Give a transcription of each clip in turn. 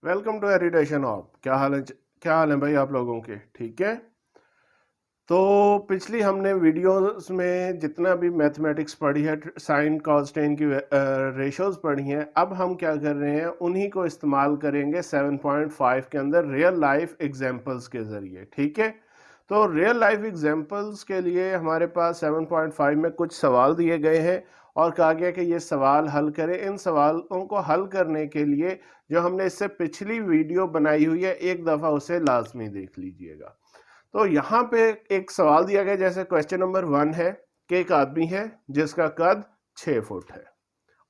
Welcome to हेरिटेशन of. क्या हाल है भाई आप लोगों के? ठीक है। तो पिछली हमने वीडियोस में जितना भी मैथमेटिक्स पढ़ी है, साइन कॉस टेन की रेशोज पढ़ी हैं, अब हम क्या कर रहे हैं, उन्हीं को इस्तेमाल करेंगे 7.5 के अंदर रियल लाइफ एग्जांपल्स के ज़रिए। ठीक है। तो रियल लाइफ एग्जांपल्स के लिए हमारे पास 7.5 में कुछ सवाल दिए गए हैं और कहा गया कि ये सवाल हल करें। इन सवालों को हल करने के लिए जो हमने इससे पिछली वीडियो बनाई हुई है, एक दफ़ा उसे लाजमी देख लीजिएगा। तो यहाँ पे एक सवाल दिया गया, जैसे क्वेश्चन नंबर 1 है कि एक आदमी है जिसका कद 6 फुट है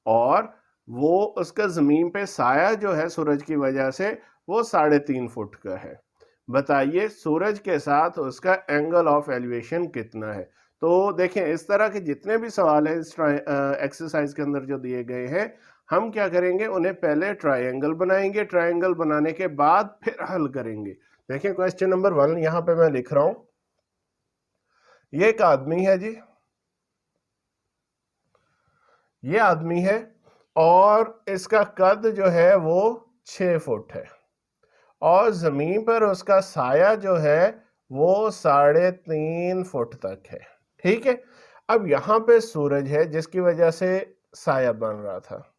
और वो उसका जमीन पे साया जो है सूरज की वजह से वो 3.5 फुट का है। बताइए सूरज के साथ उसका एंगल ऑफ एलिवेशन कितना है। तो देखें, इस तरह के जितने भी सवाल हैं इस एक्सरसाइज के अंदर जो दिए गए हैं, हम क्या करेंगे, उन्हें पहले ट्रायंगल बनाएंगे, ट्रायंगल बनाने के बाद फिर हल करेंगे। देखिए क्वेश्चन नंबर 1 यहां पे मैं लिख रहा हूं। ये एक आदमी है जी, ये आदमी है और इसका कद जो है वो 6 फुट है और जमीन पर उसका साया जो है वो 3.5 फुट तक है। ठीक है। अब यहां पे सूरज है जिसकी वजह से साया बन रहा था।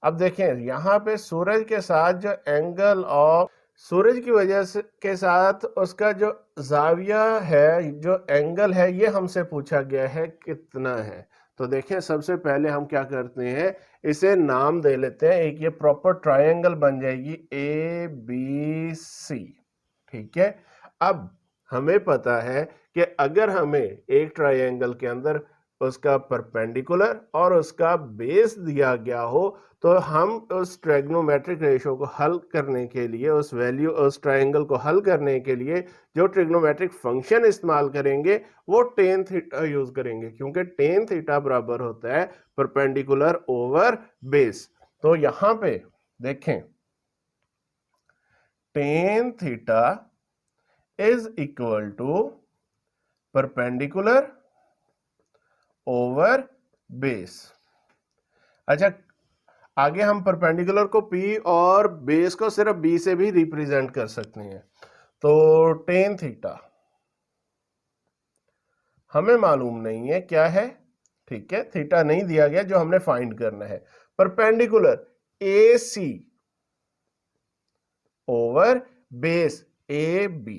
अब देखें यहां पे सूरज के साथ जो एंगल ऑफ सूरज की वजह से के साथ उसका जो जाविया है, जो एंगल है, ये हमसे पूछा गया है कितना है। तो देखें सबसे पहले हम क्या करते हैं, इसे नाम दे लेते हैं। एक ये प्रॉपर ट्रायंगल बन जाएगी ABC। ठीक है। अब हमें पता है कि अगर हमें एक ट्रायंगल के अंदर उसका परपेंडिकुलर और उसका बेस दिया गया हो, तो हम उस ट्रिग्नोमेट्रिक रेशो को हल करने के लिए, उस ट्रायंगल को हल करने के लिए जो ट्रिग्नोमेट्रिक फंक्शन इस्तेमाल करेंगे वो टेन थीटा यूज करेंगे, क्योंकि टेन थीटा बराबर होता है परपेंडिकुलर ओवर बेस। तो यहां पे देखें, tan theta is equal to perpendicular over base. अच्छा, आगे हम परपेंडिकुलर को P और बेस को सिर्फ B से भी रिप्रेजेंट कर सकते हैं। तो टेन थीटा हमें मालूम नहीं है क्या है। ठीक है, थीटा नहीं दिया गया, जो हमने फाइंड करना है perpendicular AC over base AB।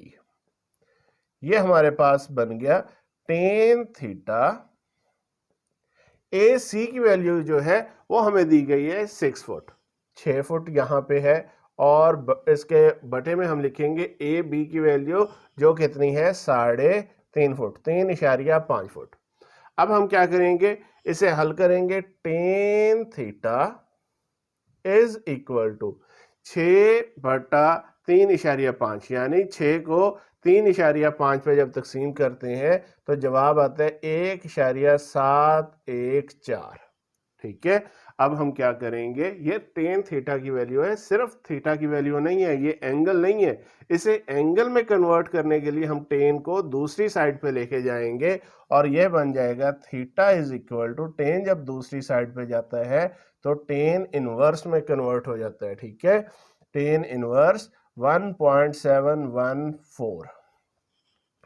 ये हमारे पास बन गया टेन थीटा। AC की वैल्यू जो है वो हमें दी गई है 6 फुट, 6 फुट यहाँ पे है और इसके बटे में हम लिखेंगे AB की वैल्यू जो कितनी है 3.5 फुट, 3.5 फुट। अब हम क्या करेंगे, इसे हल करेंगे। Tan theta is equal to 6/3.5, यानी 6 को 3.5 पे जब तकसीम करते हैं तो जवाब आता है 1.714। ठीक है। अब हम क्या करेंगे, ये टेन थीटा की वैल्यू है, सिर्फ थीटा की वैल्यू नहीं है, ये एंगल नहीं है। इसे एंगल में कन्वर्ट करने के लिए हम टेन को दूसरी साइड पे लेके जाएंगे और ये बन जाएगा theta is equal to, tan जब दूसरी साइड पे जाता है तो टेन इनवर्स में कन्वर्ट हो जाता है। ठीक है, टेन इनवर्स 1.714।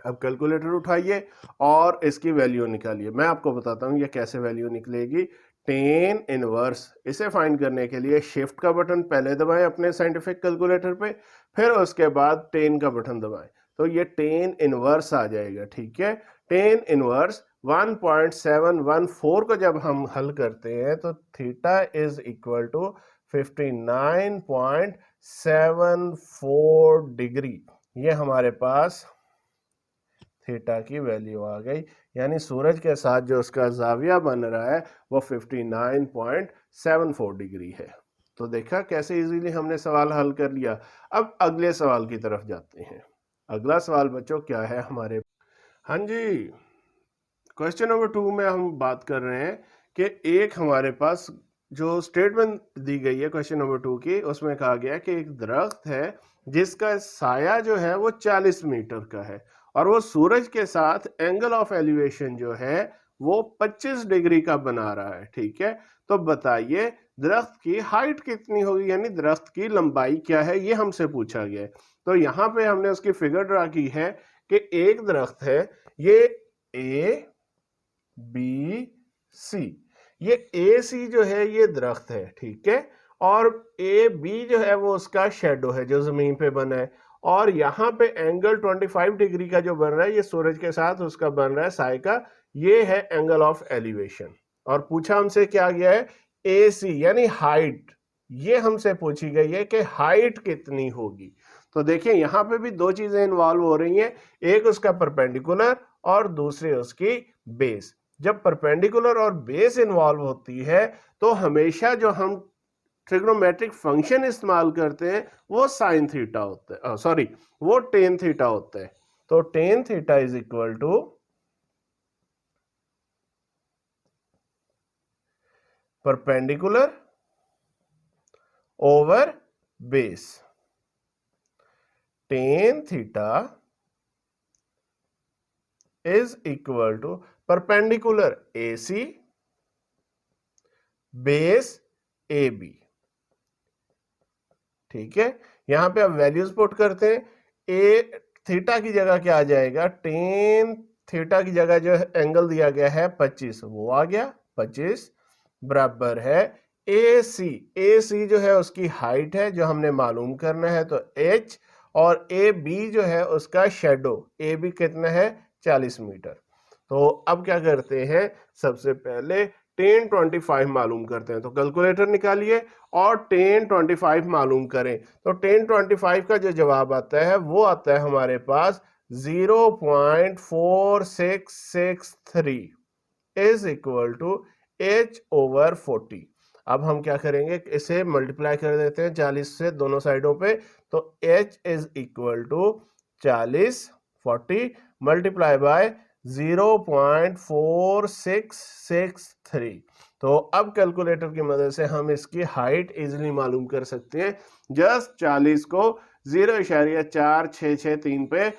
अब कैलकुलेटर उठाइए और इसकी वैल्यू निकालिए। मैं आपको बताता हूं ये कैसे वैल्यू निकलेगी। टेन इनवर्स, इसे फाइंड करने के लिए शिफ्ट का बटन पहले दबाएं अपने साइंटिफिक कैलकुलेटर पे, फिर उसके बाद टेन का बटन दबाएं तो ये टेन इनवर्स आ जाएगा। ठीक है, टेन इनवर्स 1.714 को जब हम हल करते हैं तो theta is equal to 59.74 degree. ये हमारे पास थीटा की वैल्यू आ गई, यानी सूरज के साथ जो उसका जाविया बन रहा है वो 59.74 डिग्री है। तो देखा कैसे इजीली हमने सवाल हल कर लिया। अब अगले सवाल की तरफ जाते हैं। अगला सवाल बच्चों क्या है हमारे, हाँ जी, क्वेश्चन नंबर 2 में हम बात कर रहे हैं कि एक हमारे पास जो स्टेटमेंट दी गई है क्वेश्चन नंबर 2 की, उसमें कहा गया कि एक दरख्त है जिसका साया जो है वो 40 मीटर का है और वो सूरज के साथ एंगल ऑफ एलिवेशन जो है वो 25 डिग्री का बना रहा है, ठीक है। तो बताइए दरख्त की हाइट कितनी होगी, यानी दरख्त की लंबाई क्या है, ये हमसे पूछा गया है। तो यहाँ पे हमने उसकी फिगर ड्रा की है कि एक दरख्त है, ये ए बी सी, ये ए सी जो है ये दरख्त है, ठीक है, और ए बी जो है वो उसका शेडो है जो जमीन पे बना है, और यहाँ पे एंगल 25 डिग्री का जो बन रहा है ये सूरज के साथ उसका बन रहा है साई का, ये है एंगल ऑफ एलिवेशन। और पूछा हमसे क्या गया है, ए सी यानी हाइट, ये हमसे पूछी गई है कि हाइट कितनी होगी। तो देखिए यहाँ पे भी दो चीजें इन्वॉल्व हो रही हैं, एक उसका परपेंडिकुलर और दूसरी उसकी बेस। जब परपेंडिकुलर और बेस इन्वॉल्व होती है तो हमेशा जो हम ट्रिग्नोमेट्रिक फंक्शन इस्तेमाल करते हैं वो साइन थीटा होता है, सॉरी वो टेन थीटा होता है। तो tan theta is equal to perpendicular over base, tan theta is equal to perpendicular AC base AB, ठीक है। यहां पे अब वैल्यूज पुट करते हैं, ए थीटा की जगह क्या आ जाएगा, टेन थीटा की जगह जो एंगल दिया गया है 25 वो आ गया, 25 बराबर है ए सी जो है उसकी हाइट है जो हमने मालूम करना है, तो H, और ए बी जो है उसका शेडो, ए बी कितना है 40 मीटर। तो अब क्या करते हैं, सबसे पहले टेन 25 मालूम करते हैं, तो कैलकुलेटर निकालिए और टेन 25 मालूम करें, तो टेन 25 का जो जवाब आता है वो आता है हमारे पास 0.4663 इज इक्वल टू H/40। अब हम क्या करेंगे, इसे मल्टीप्लाई कर देते हैं 40 से दोनों साइडों पे, तो H is equal to 40 multiply by 0.4663। तो अब कैलकुलेटर की मदद से हम इसकी हाइट इजीली मालूम कर सकते हैं। जस्ट 40 को 0.4663 पे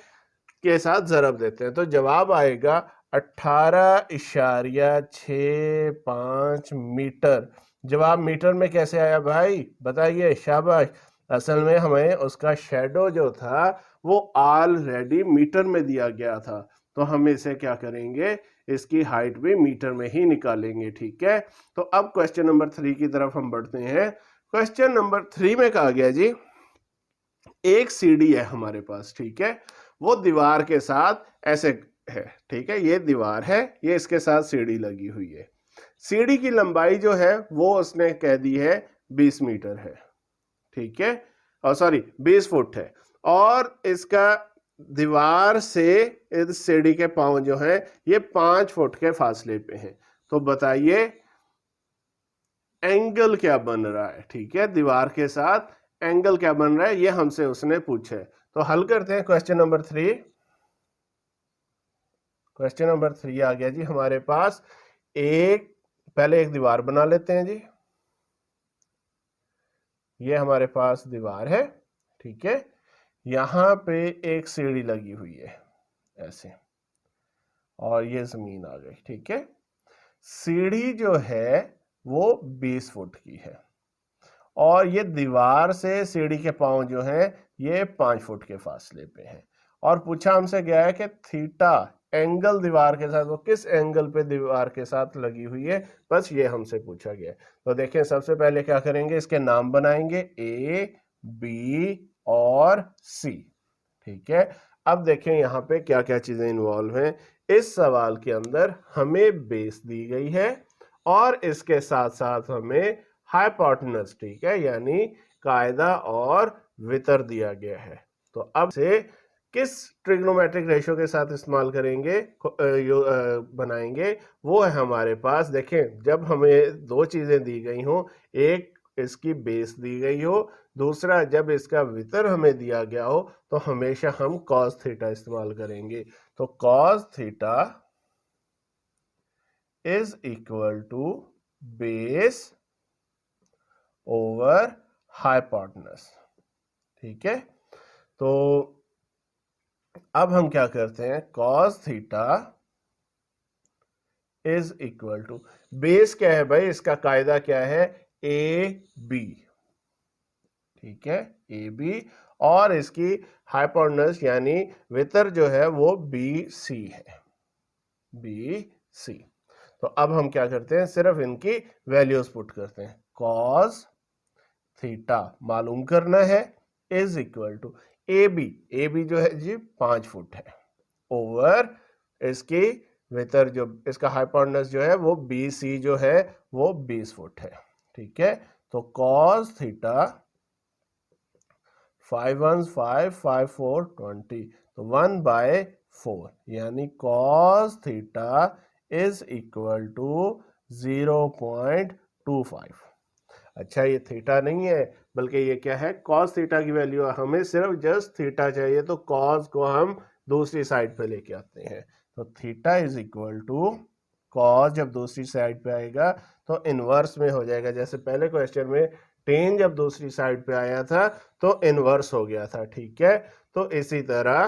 के साथ जरब देते हैं, तो जवाब आएगा 18.65 मीटर। जवाब मीटर में कैसे आया भाई, बताइए, शाबाश। असल में हमें उसका शेडो जो था वो ऑलरेडी मीटर में दिया गया था, तो हम इसे क्या करेंगे, इसकी हाइट भी मीटर में ही निकालेंगे, ठीक है। तो अब क्वेश्चन नंबर 3 की तरफ हम बढ़ते हैं। क्वेश्चन नंबर 3 में कहा गया जी, एक सीढ़ी है हमारे पास, ठीक है, वो दीवार के साथ ऐसे है, ठीक है, ये दीवार है, ये इसके साथ सीढ़ी लगी हुई है। सीढ़ी की लंबाई जो है वो उसने कह दी है 20 मीटर है, ठीक है, और सॉरी 20 फुट है, और इसका दीवार से इस सीढ़ी के पांव जो है ये 5 फुट के फासले पे हैं। तो बताइए एंगल क्या बन रहा है, ठीक है, दीवार के साथ एंगल क्या बन रहा है, ये हमसे उसने पूछा है। तो हल करते हैं क्वेश्चन नंबर 3। क्वेश्चन नंबर 3 आ गया जी हमारे पास। पहले एक दीवार बना लेते हैं जी, ये हमारे पास दीवार है, ठीक है, यहां पे एक सीढ़ी लगी हुई है ऐसे, और ये जमीन आ गई, ठीक है। सीढ़ी जो है वो 20 फुट की है, और ये दीवार से सीढ़ी के पांव जो है ये 5 फुट के फासले पे है, और पूछा हमसे गया है कि थीटा एंगल दीवार के साथ, वो किस एंगल पे दीवार के साथ लगी हुई है, बस ये हमसे पूछा गया है। तो देखिए सबसे पहले क्या करेंगे, इसके नाम बनाएंगे A, B और C, ठीक है। अब देखें यहाँ पे क्या क्या चीजें इन्वॉल्व हैं। इस सवाल के अंदर हमें बेस दी गई है और इसके साथ साथ हमें हाइपोटेनस, ठीक है, यानी कायदा और वितर दिया गया है। तो अब से किस ट्रिग्नोमेट्रिक रेशियो के साथ इस्तेमाल करेंगे, बनाएंगे, वो है हमारे पास। देखें जब हमें दो चीजें दी गई हो, एक इसकी बेस दी गई हो, दूसरा जब इसका वितर हमें दिया गया हो, तो हमेशा हम कॉस थीटा इस्तेमाल करेंगे। तो cos theta is equal to base over hypotenuse, ठीक है। तो अब हम क्या करते हैं, cos theta is equal to, base क्या है भाई, इसका कायदा क्या है, ए बी, ठीक है, ए बी, और इसकी हाइपोटेन्यूज यानी वितर जो है वो बी सी है, बी सी। तो अब हम क्या करते हैं, सिर्फ इनकी वैल्यूज पुट करते हैं, कॉस थीटा मालूम करना है, is equal to A B जो है जी 5 फुट है, ओवर इसकी वितर जो इसका हाइपोटेन्यूज जो है वो बी सी जो है वो 20 फुट है, ठीक है। तो कॉस थीटा 5 1 5 5 4 20, तो 1/4 यानी cos theta is equal to 0.25। अच्छा, ये थीटा नहीं है बल्कि ये क्या है, कॉस थीटा की वैल्यू, हमें सिर्फ जस्ट थीटा चाहिए, तो कॉस को हम दूसरी साइड पे लेके आते हैं, तो theta is equal to cos जब दूसरी साइड पे आएगा तो इनवर्स में हो जाएगा, जैसे पहले क्वेश्चन में टेन जब दूसरी साइड पे आया था तो इनवर्स हो गया था, ठीक है। तो इसी तरह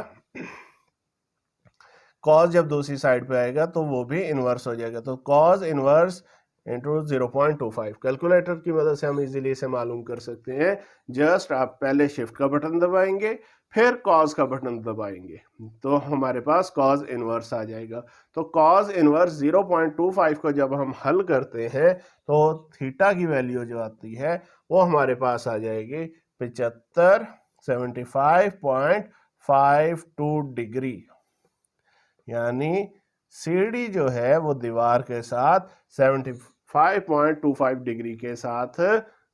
कॉस जब दूसरी साइड पे आएगा तो वो भी इनवर्स हो जाएगा, तो कॉस इनवर्स इंटू 0.25, कैलकुलेटर की मदद से हम इजीली इसे मालूम कर सकते हैं। जस्ट आप पहले शिफ्ट का बटन दबाएंगे, फिर कॉस का बटन दबाएंगे, तो हमारे पास कॉस इनवर्स आ जाएगा। तो कॉस इनवर्स 0.25 को जब हम हल करते हैं तो थीटा की वैल्यू जो आती है वो हमारे पास आ जाएगी 75.52 डिग्री, यानी सीडी जो है वो दीवार के साथ 75.25 डिग्री के साथ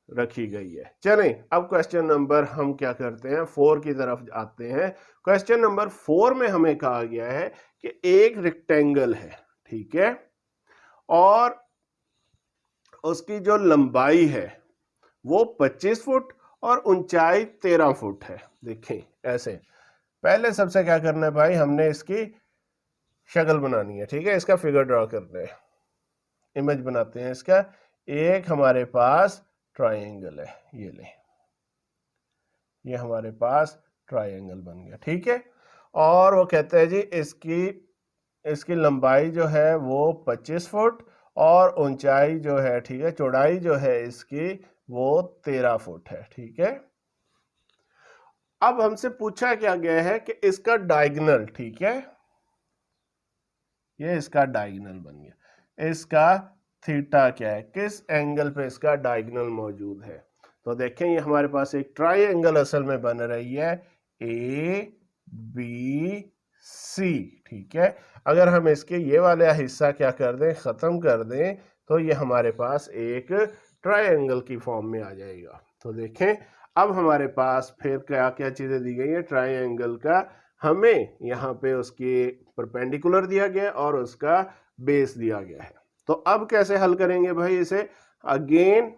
रखी गई है। चलें, अब क्वेश्चन नंबर हम क्या करते हैं, 4 की तरफ आते हैं। क्वेश्चन नंबर 4 में हमें कहा गया है कि एक रेक्टेंगल है, ठीक है, और उसकी जो लंबाई है वो 25 फुट और ऊंचाई 13 फुट है। देखें ऐसे, पहले सबसे क्या करना है भाई, हमने इसकी शक्ल बनानी है, ठीक है, इसका फिगर ड्रॉ करना है, इमेज बनाते हैं इसका। एक हमारे पास ट्रायंगल है, ये ले, ये हमारे पास ट्रायंगल बन गया, ठीक है। और वो कहते हैं जी इसकी लंबाई जो है वो 25 फुट और ऊंचाई जो है, ठीक है, चौड़ाई जो है इसकी वो 13 फुट है, ठीक है। अब हमसे पूछा क्या गया है कि इसका डायगोनल, ठीक है, ये इसका डायगोनल बन गया, इसका थीटा क्या है, किस एंगल पे इसका डायगोनल मौजूद है। तो देखें ये हमारे पास एक ट्रायंगल असल में बन रही है, ए बी सी, ठीक है। अगर हम इसके ये वाला हिस्सा क्या कर दें, खत्म कर दें, तो ये हमारे पास एक ट्रायंगल की फॉर्म में आ जाएगा। तो देखें अब हमारे पास फिर क्या क्या चीजें दी गई है ट्रायंगल का, हमें यहाँ पे उसकी परपेंडिकुलर दिया गया और उसका बेस दिया गया है। तो अब कैसे हल करेंगे भाई इसे, अगेन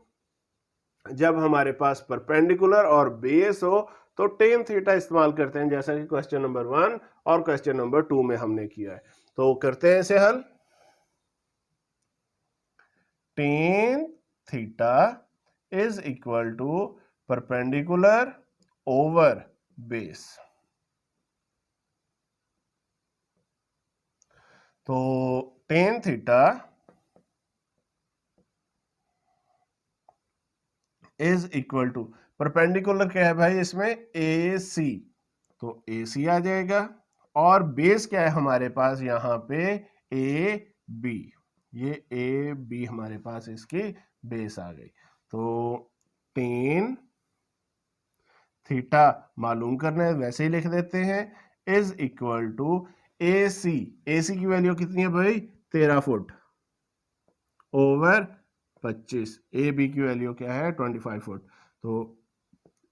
जब हमारे पास परपेंडिकुलर और बेस हो तो टेन थीटा इस्तेमाल करते हैं, जैसा कि क्वेश्चन नंबर 1 और क्वेश्चन नंबर 2 में हमने किया है। तो करते हैं इसे हल, tan theta is equal to perpendicular over base, तो tan theta is equal to, perpendicular क्या है भाई इसमें, ए सी, तो ए सी आ जाएगा, और बेस क्या है हमारे पास यहाँ पे, ए बी, ये ए बी हमारे पास इसकी बेस आ गई। तो टेन थीटा मालूम करना है, वैसे ही लिख देते हैं, इज इक्वल टू ए सी, ए सी की वैल्यू कितनी है भाई, 13 फुट ओवर 25, ए बी की वैल्यू क्या है 25 फुट। तो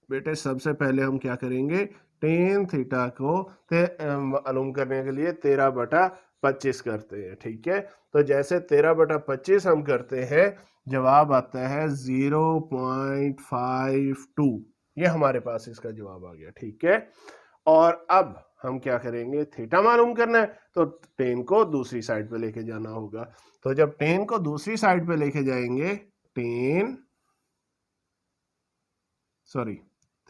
बेटे सबसे पहले हम क्या करेंगे, टेन थीटा को मालूम करने के लिए 13/25 करते हैं, ठीक है। तो जैसे 13/25 हम करते हैं, जवाब आता है 0.52, ये हमारे पास इसका जवाब आ गया, ठीक है। और अब हम क्या करेंगे, थीटा मालूम करना है तो टेन को दूसरी साइड पे लेके जाना होगा। तो जब टेन को दूसरी साइड पे लेके जाएंगे, tan sorry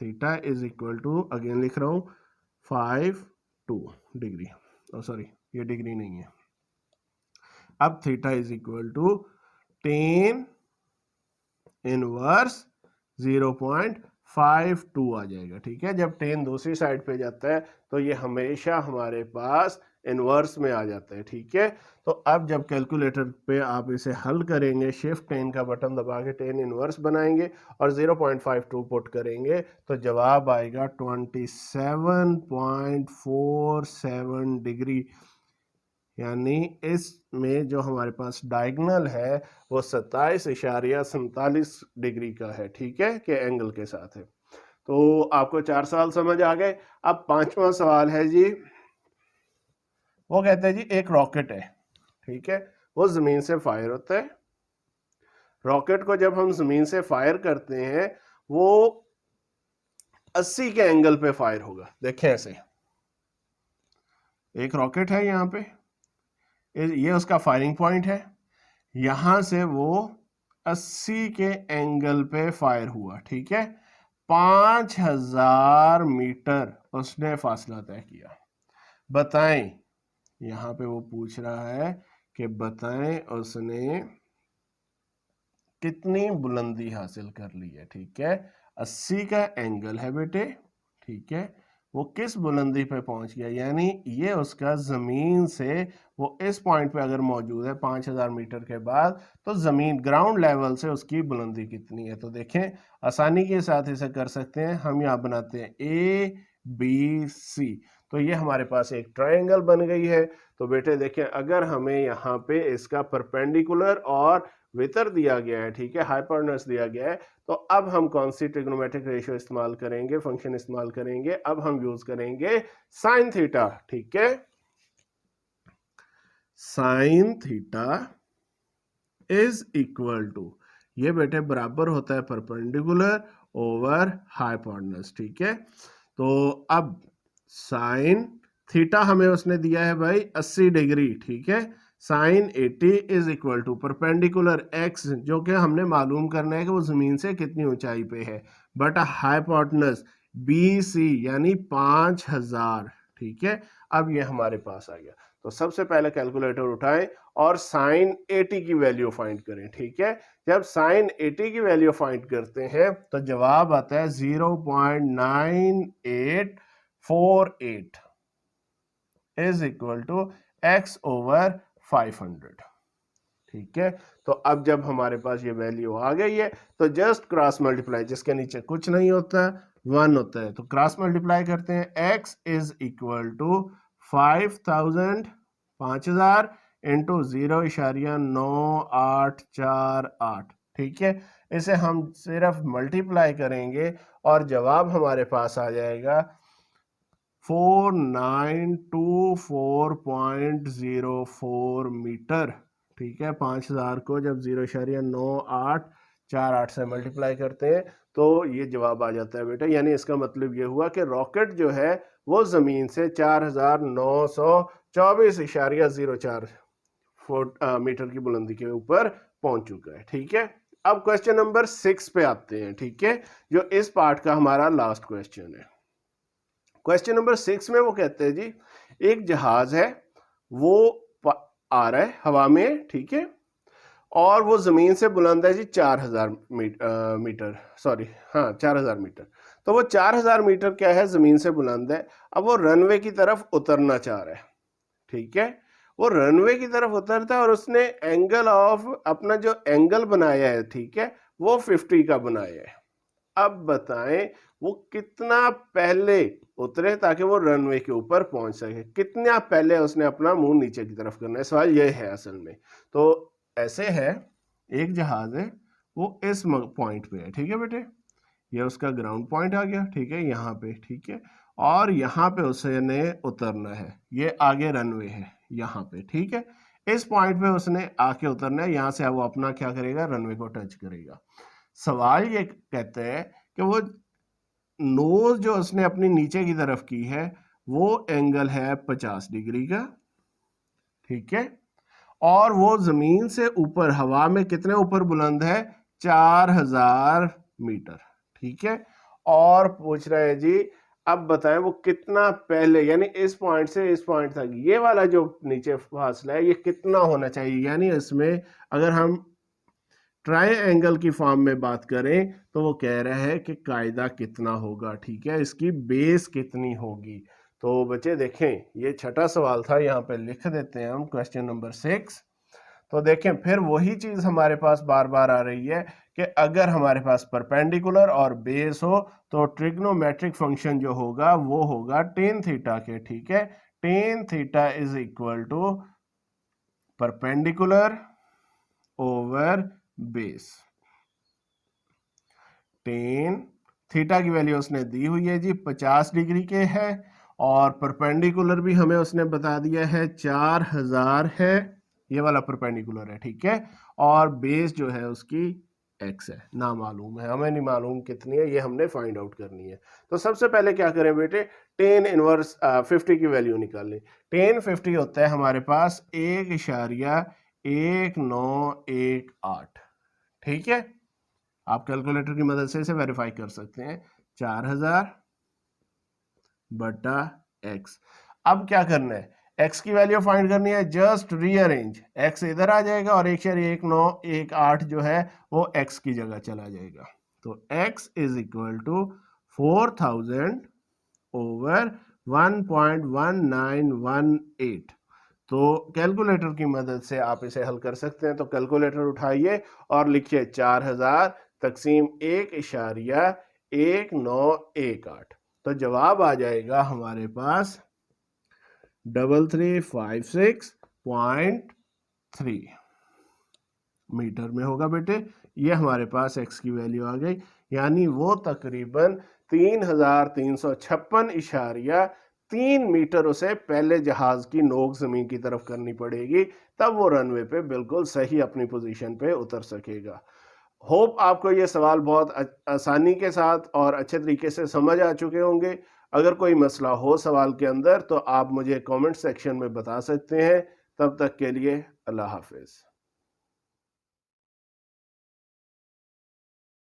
theta is equal to, again लिख रहा हूं 5 2 डिग्री, सॉरी ये डिग्री नहीं है, अब theta is equal to tan inverse 0.52 आ जाएगा। ठीक है, जब टेन दूसरी साइड पे जाता है तो ये हमेशा हमारे पास इनवर्स में आ जाता है। ठीक है, तो अब जब कैलकुलेटर पे आप इसे हल करेंगे, शिफ्ट 10 का बटन दबा के 10 इनवर्स बनाएंगे और 0.52 पुट करेंगे तो जवाब आएगा 27.47 डिग्री, यानी इसमें जो हमारे पास डायगोनल है वो 27.47 डिग्री का है। ठीक है, के एंगल के साथ है। तो आपको 4 सवाल समझ आ गए। अब 5वां सवाल है जी, वो कहते हैं जी एक रॉकेट है, ठीक है, वो जमीन से फायर होता है। रॉकेट को जब हम जमीन से फायर करते हैं वो 80 के एंगल पे फायर होगा। देखें ऐसे, एक रॉकेट है यहाँ पे, ये उसका फायरिंग पॉइंट है, यहां से वो 80 के एंगल पे फायर हुआ। ठीक है, 5000 मीटर उसने फासला तय किया। बताएं, यहां पे वो पूछ रहा है कि बताएं उसने कितनी बुलंदी हासिल कर ली है। ठीक है, 80 का एंगल है बेटे, ठीक है, वो किस बुलंदी पे पहुंच गया, यानी ये उसका जमीन से वो इस पॉइंट पे अगर मौजूद है 5000 मीटर के बाद, तो जमीन ग्राउंड लेवल से उसकी बुलंदी कितनी है। तो देखें, आसानी के साथ इसे कर सकते हैं हम। यहाँ बनाते हैं ABC, तो ये हमारे पास एक ट्रायंगल बन गई है। तो बेटे देखें, अगर हमें यहाँ पे इसका परपेंडिकुलर और वितर दिया गया है, ठीक है, हाइपोटेन्यूज दिया गया है, तो अब हम कौन सी ट्रिग्नोमेट्रिक रेशियो इस्तेमाल करेंगे, फंक्शन इस्तेमाल करेंगे। अब हम यूज करेंगे साइन थीटा। ठीक है, sine theta is equal to, ये बेटे बराबर होता है परपेंडिकुलर ओवर हाइपोटेन्यूज। ठीक है, तो अब साइन थीटा हमें उसने दिया है भाई 80 डिग्री। ठीक है, sine 80 is equal to perpendicular x, जो कि हमने मालूम करना है कि वो जमीन से कितनी ऊंचाई पे है, बट हाइपोटेन्यूज BC यानी 5000। ठीक है, अब ये हमारे पास आ गया। तो सबसे पहले कैलकुलेटर उठाएं और साइन 80 की वैल्यू फाइंड करें। ठीक है, जब साइन 80 की वैल्यू फाइंड करते हैं तो जवाब आता है 0.9848 is equal to x over 500। ठीक है, तो अब जब हमारे पास ये वैल्यू आ गई है तो जस्ट क्रॉस मल्टीप्लाई, जिसके नीचे कुछ नहीं होता 1 होता है, तो क्रॉस मल्टीप्लाई करते हैं। x is equal to 5000 into 0.9848। ठीक है, इसे हम सिर्फ मल्टीप्लाई करेंगे और जवाब हमारे पास आ जाएगा 4924.04 मीटर। ठीक है, 5000 को जब 0.9848 से मल्टीप्लाई करते हैं तो ये जवाब आ जाता है बेटा। यानी इसका मतलब ये हुआ कि रॉकेट जो है वो जमीन से 4924.04 मीटर की बुलंदी के ऊपर पहुंच चुका है। ठीक है, अब क्वेश्चन नंबर 6 पे आते हैं। ठीक है, जो इस पार्ट का हमारा लास्ट क्वेश्चन है। क्वेश्चन नंबर 6 में वो कहते हैं जी, एक जहाज है, वो आ रहा है हवा में, ठीक है, और वो जमीन से बुलंद है जी 4000 मीटर, सॉरी हाँ 4000 मीटर। तो वो 4000 मीटर क्या है, जमीन से बुलंद है। अब वो रनवे की तरफ उतरना चाह रहा है। ठीक है, वो रनवे की तरफ उतरता है और उसने एंगल ऑफ अपना जो एंगल बनाया है, ठीक है, वो 50 का बनाया है। अब बताएं वो कितना पहले उतरे ताकि वो रनवे के ऊपर पहुंच सके, कितना पहले उसने अपना मुंह नीचे की तरफ करना है, सवाल ये है असल में। तो ऐसे है, एक जहाज है, वो इस पॉइंट पे है, ठीक है बेटे, ये उसका ग्राउंड पॉइंट आ गया, ठीक है, यहाँ पे, ठीक है, और यहाँ पे उसने उतरना है, ये आगे रनवे है यहाँ पे, ठीक है, इस पॉइंट पे उसने आके उतरना है, यहाँ से वो अपना क्या करेगा, रनवे को टच करेगा। सवाल ये कहते हैं कि वो नोज जो उसने अपनी नीचे की तरफ की है वो एंगल है 50 डिग्री का। ठीक है, और वो जमीन से ऊपर हवा में कितने ऊपर बुलंद है, 4000 मीटर। ठीक है, और पूछ रहे हैं जी अब बताएं वो कितना पहले, यानी इस पॉइंट से इस पॉइंट तक ये वाला जो नीचे फासला है ये कितना होना चाहिए, यानी इसमें अगर हम ट्रायंगल की फॉर्म में बात करें तो वो कह रहा है कि कायदा कितना होगा, ठीक है, इसकी बेस कितनी होगी। तो बच्चे देखें ये छठा सवाल था, यहाँ पे लिख देते हैं हम क्वेश्चन नंबर 6। तो देखें फिर वही चीज हमारे पास बार बार आ रही है कि अगर हमारे पास परपेंडिकुलर और बेस हो तो ट्रिग्नोमेट्रिक फंक्शन जो होगा वो होगा टेन थीटा के, ठीक है। Tan theta is equal to perpendicular over base. Tan theta की वैल्यू उसने दी हुई है जी 50 डिग्री के है, और परपेंडिकुलर भी हमें उसने बता दिया है 4000 है, ये वाला परपेंडिकुलर है, ठीक है। और बेस जो है उसकी x है, ना मालूम है, हमें नहीं मालूम कितनी है, ये हमने फाइंड आउट करनी है। तो सबसे पहले क्या करें बेटे, टेन इनवर्स 50 की वैल्यू निकाल लें। टेन 50 होता है हमारे पास 1.1918, ठीक है। आप कैलकुलेटर की मदद से इसे वेरीफाई कर सकते हैं, 4000 बटा x। अब क्या करना है, x की वैल्यू फाइंड करनी है, जस्ट रीअरेंज, x इधर आ जाएगा और 1.1918 जो है वो x की जगह चला जाएगा। तो x is equal to 4000 over 1.1918। तो कैलकुलेटर की मदद से आप इसे हल कर सकते हैं। तो कैलकुलेटर उठाइए और लिखिए 4000 तकसीम 1.1918। तो जवाब आ जाएगा हमारे पास 3356.3 मीटर में होगा बेटे। ये हमारे पास x की वैल्यू आ गई, यानी वो तकरीबन 3356.3 मीटर उसे पहले जहाज की नोक जमीन की तरफ करनी पड़ेगी, तब वो रनवे पे बिल्कुल सही अपनी पोजीशन पे उतर सकेगा। होप आपको ये सवाल बहुत आसानी के साथ और अच्छे तरीके से समझ आ चुके होंगे। अगर कोई मसला हो सवाल के अंदर तो आप मुझे कमेंट सेक्शन में बता सकते हैं। तब तक के लिए अल्लाह हाफिज।